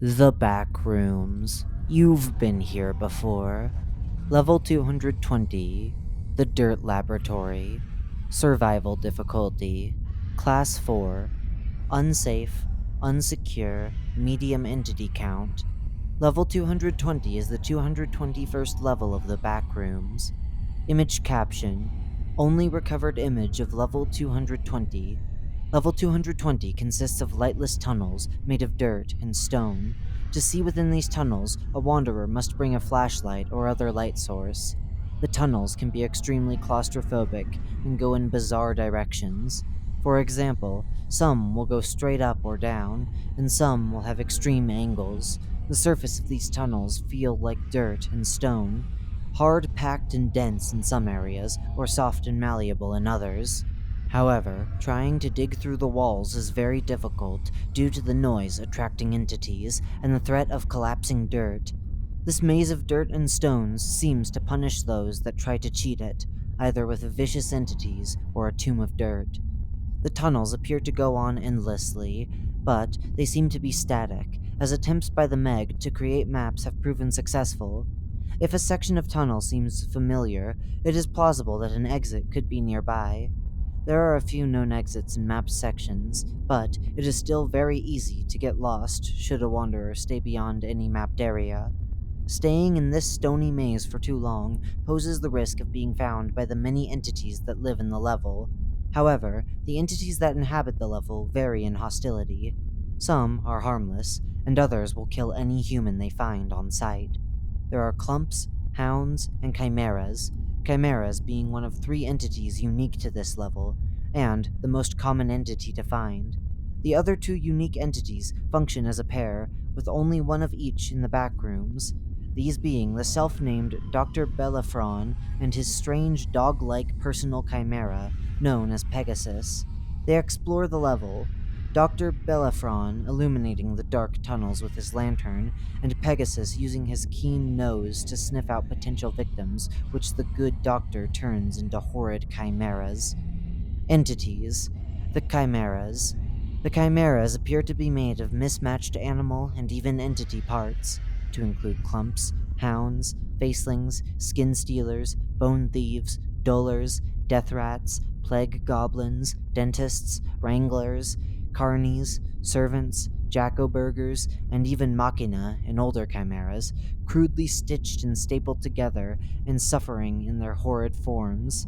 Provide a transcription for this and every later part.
The Backrooms. You've been here before. Level 220. The Dirt Laboratory. Survival difficulty. Class 4. Unsafe, unsecure, medium entity count. Level 220 is the 221st level of the Backrooms. Image caption. Only recovered image of level 220. Level 220 consists of lightless tunnels made of dirt and stone. To see within these tunnels, a wanderer must bring a flashlight or other light source. The tunnels can be extremely claustrophobic and go in bizarre directions. For example, some will go straight up or down, and some will have extreme angles. The surface of these tunnels feel like dirt and stone, hard packed and dense in some areas, or soft and malleable in others. However, trying to dig through the walls is very difficult due to the noise attracting entities and the threat of collapsing dirt. This maze of dirt and stones seems to punish those that try to cheat it, either with vicious entities or a tomb of dirt. The tunnels appear to go on endlessly, but they seem to be static, as attempts by the Meg to create maps have proven successful. If a section of tunnel seems familiar, it is plausible that an exit could be nearby. There are a few known exits in mapped sections, but it is still very easy to get lost should a wanderer stay beyond any mapped area. Staying in this stony maze for too long poses the risk of being found by the many entities that live in the level. However, the entities that inhabit the level vary in hostility. Some are harmless, and others will kill any human they find on sight. There are clumps, hounds, and chimeras, chimeras being one of three entities unique to this level, and the most common entity to find. The other two unique entities function as a pair, with only one of each in the backrooms, these being the self-named Dr. Belafron and his strange dog-like personal chimera, known as Pegasus. They explore the level, Dr. Belafron illuminating the dark tunnels with his lantern, and Pegasus using his keen nose to sniff out potential victims, which the good doctor turns into horrid chimeras. Entities. The chimeras. The chimeras appear to be made of mismatched animal and even entity parts, to include clumps, hounds, facelings, skin stealers, bone thieves, dullers, death rats, plague goblins, dentists, wranglers, carnies, servants, jackoburgers, and even machina in older chimeras, crudely stitched and stapled together and suffering in their horrid forms.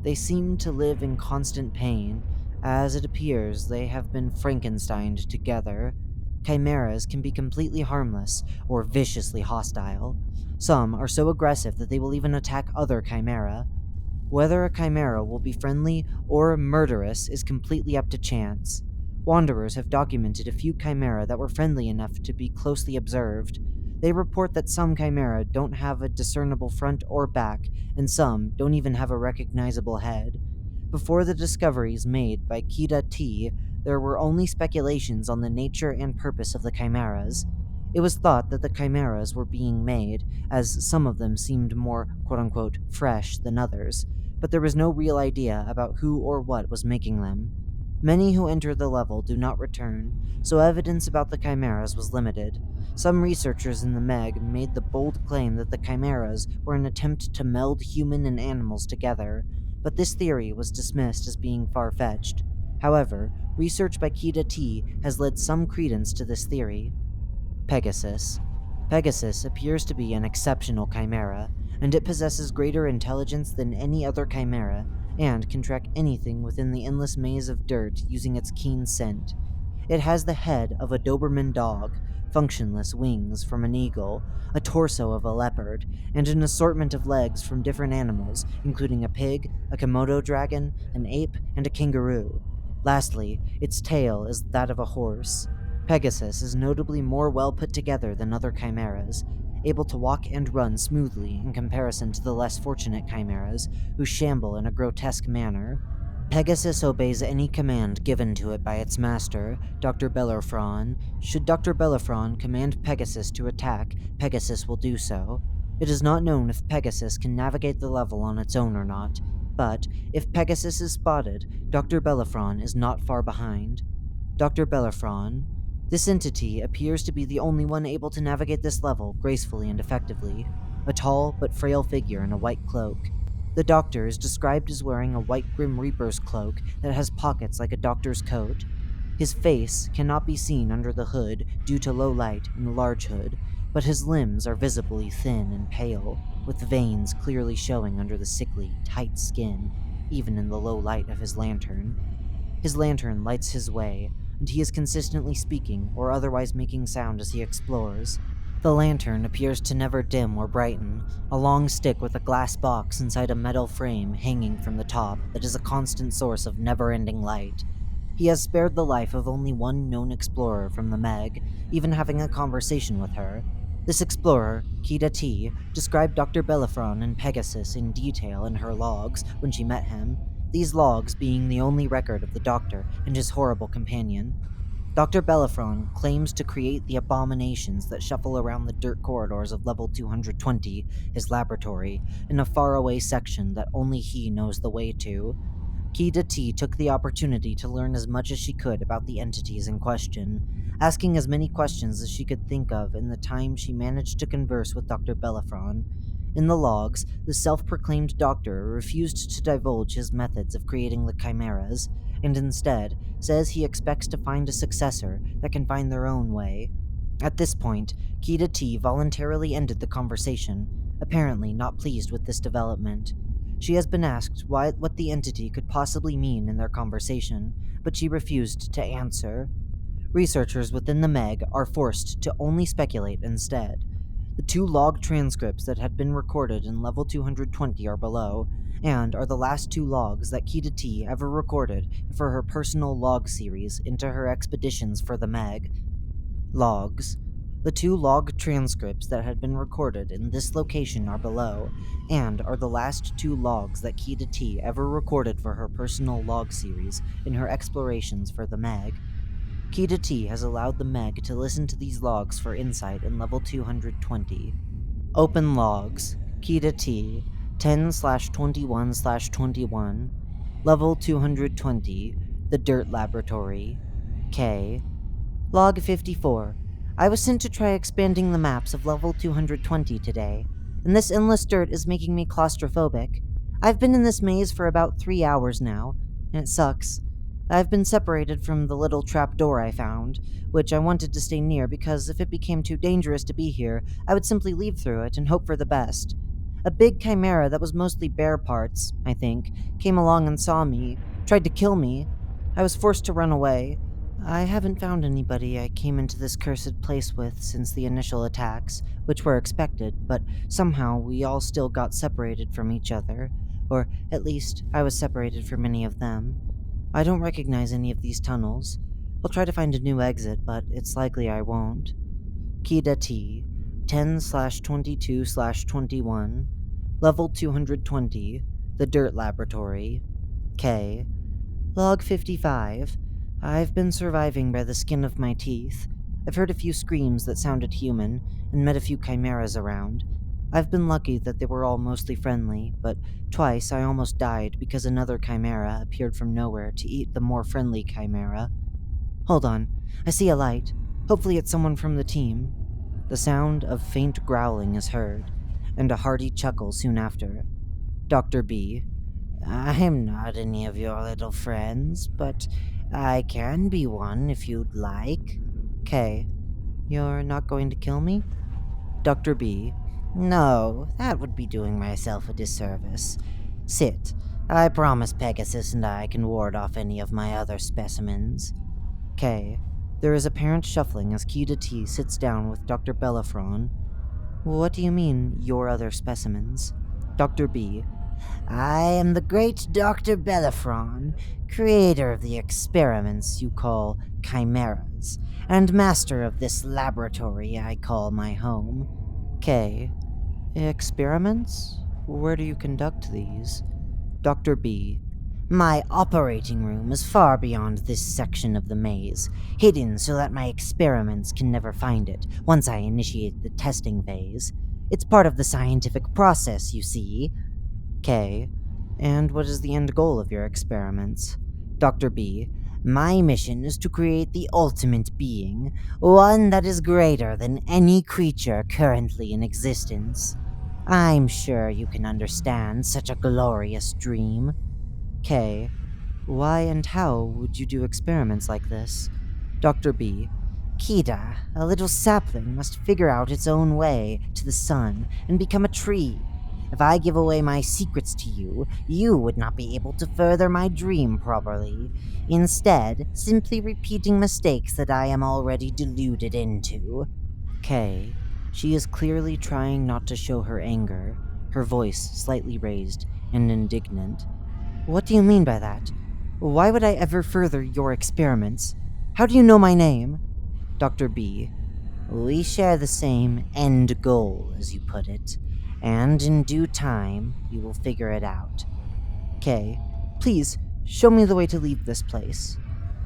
They seem to live in constant pain, as it appears they have been Frankensteined together. Chimeras can be completely harmless or viciously hostile. Some are so aggressive that they will even attack other chimera. Whether a chimera will be friendly or murderous is completely up to chance. Wanderers have documented a few chimera that were friendly enough to be closely observed. They report that some chimera don't have a discernible front or back, and some don't even have a recognizable head. Before the discoveries made by Kida T, there were only speculations on the nature and purpose of the chimeras. It was thought that the chimeras were being made, as some of them seemed more quote-unquote fresh than others, but there was no real idea about who or what was making them. Many who enter the level do not return, so evidence about the chimeras was limited. Some researchers in the Meg made the bold claim that the chimeras were an attempt to meld human and animals together, but this theory was dismissed as being far-fetched. However, research by Kida T has led some credence to this theory. Pegasus. Pegasus appears to be an exceptional chimera, and it possesses greater intelligence than any other chimera, and can track anything within the endless maze of dirt using its keen scent. It has the head of a Doberman dog, functionless wings from an eagle, a torso of a leopard, and an assortment of legs from different animals, including a pig, a Komodo dragon, an ape, and a kangaroo. Lastly, its tail is that of a horse. Pegasus is notably more well put together than other chimeras, able to walk and run smoothly in comparison to the less fortunate chimeras, who shamble in a grotesque manner. Pegasus obeys any command given to it by its master, Dr. Belafron. Should Dr. Belafron command Pegasus to attack, Pegasus will do so. It is not known if Pegasus can navigate the level on its own or not, but if Pegasus is spotted, Dr. Belafron is not far behind. Dr. Belafron. This entity appears to be the only one able to navigate this level gracefully and effectively, a tall but frail figure in a white cloak. The doctor is described as wearing a white Grim Reaper's cloak that has pockets like a doctor's coat. His face cannot be seen under the hood due to low light and a large hood, but his limbs are visibly thin and pale, with veins clearly showing under the sickly, tight skin, even in the low light of his lantern. His lantern lights his way, and he is consistently speaking or otherwise making sound as he explores. The lantern appears to never dim or brighten, a long stick with a glass box inside a metal frame hanging from the top that is a constant source of never-ending light. He has spared the life of only one known explorer from the Meg, even having a conversation with her. This explorer, Kida T, described Dr. Belafron and Pegasus in detail in her logs when she met him, these logs being the only record of the Doctor and his horrible companion. Dr. Belafron claims to create the abominations that shuffle around the dirt corridors of level 220, his laboratory, in a faraway section that only he knows the way to. Kida T took the opportunity to learn as much as she could about the entities in question, asking as many questions as she could think of in the time she managed to converse with Dr. Belafron. In the logs, the self-proclaimed doctor refused to divulge his methods of creating the chimeras, and instead says he expects to find a successor that can find their own way. At this point, Kida T voluntarily ended the conversation, apparently not pleased with this development. She has been asked what the entity could possibly mean in their conversation, but she refused to answer. Researchers within the Meg are forced to only speculate instead. The two log transcripts that had been recorded in level 220 are below, and are the last two logs that Kida T ever recorded for her personal log series into her expeditions for the Meg. Logs. The two log transcripts that had been recorded in this location are below, and are the last two logs that Kida T ever recorded for her personal log series in her explorations for the Meg. Kida T has allowed the Meg to listen to these logs for insight in level 220. Open logs. Kida T 10/21/21. Level 220. The Dirt Laboratory. K. Log 54. I was sent to try expanding the maps of level 220 today, and this endless dirt is making me claustrophobic. I've been in this maze for about 3 hours now, and it sucks. I've been separated from the little trapdoor I found, which I wanted to stay near because if it became too dangerous to be here, I would simply leave through it and hope for the best. A big chimera that was mostly bear parts, I think, came along and saw me, tried to kill me. I was forced to run away. I haven't found anybody I came into this cursed place with since the initial attacks, which were expected, but somehow we all still got separated from each other, or at least I was separated from many of them. I don't recognize any of these tunnels. I'll try to find a new exit, but it's likely I won't. Kida T, 10/22/21, Level 220, The Dirt Laboratory. K. Log 55. I've been surviving by the skin of my teeth. I've heard a few screams that sounded human, and met a few chimeras around. I've been lucky that they were all mostly friendly, but twice I almost died because another chimera appeared from nowhere to eat the more friendly chimera. Hold on, I see a light. Hopefully it's someone from the team. The sound of faint growling is heard, and a hearty chuckle soon after. Dr. B. I'm not any of your little friends, but I can be one if you'd like. K. You're not going to kill me? Dr. B. No, that would be doing myself a disservice. Sit. I promise Pegasus and I can ward off any of my other specimens. K. There is apparent shuffling as Kida T sits down with Dr. Belafron. What do you mean, your other specimens? Dr. B. I am the great Dr. Belafron, creator of the experiments you call chimeras, and master of this laboratory I call my home. K. Experiments? Where do you conduct these? Dr. B. My operating room is far beyond this section of the maze, hidden so that my experiments can never find it once I initiate the testing phase. It's part of the scientific process, you see. K. And what is the end goal of your experiments? Dr. B. My mission is to create the ultimate being, one that is greater than any creature currently in existence. I'm sure you can understand such a glorious dream. K. Why and how would you do experiments like this? Dr. B. Kida, a little sapling must figure out its own way to the sun and become a tree. If I give away my secrets to you, you would not be able to further my dream properly. Instead, simply repeating mistakes that I am already deluded into. K. She is clearly trying not to show her anger, her voice slightly raised and indignant. What do you mean by that? Why would I ever further your experiments? How do you know my name? Dr. B. We share the same end goal, as you put it, and in due time, you will figure it out. K. Please, show me the way to leave this place.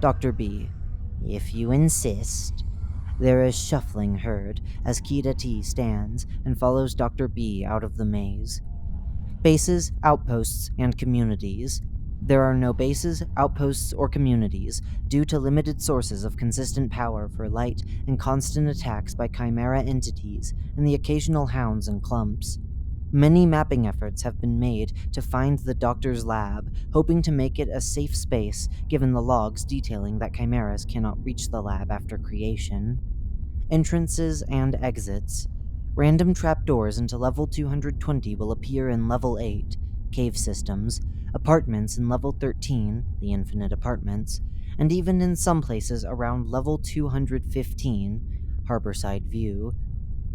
Dr. B. If you insist. There is shuffling heard as Kida T stands and follows Dr. B out of the maze. Bases, outposts, and communities. There are no bases, outposts, or communities due to limited sources of consistent power for light and constant attacks by chimera entities and the occasional hounds and clumps. Many mapping efforts have been made to find the doctor's lab, hoping to make it a safe space given the logs detailing that chimeras cannot reach the lab after creation. Entrances and exits. Random trapdoors into level 220 will appear in level 8, cave systems, apartments in level 13, the infinite apartments, and even in some places around level 215, harborside view.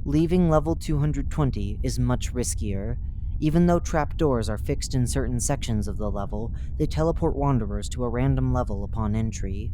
Leaving level 220 is much riskier. Even though trapdoors are fixed in certain sections of the level, they teleport wanderers to a random level upon entry.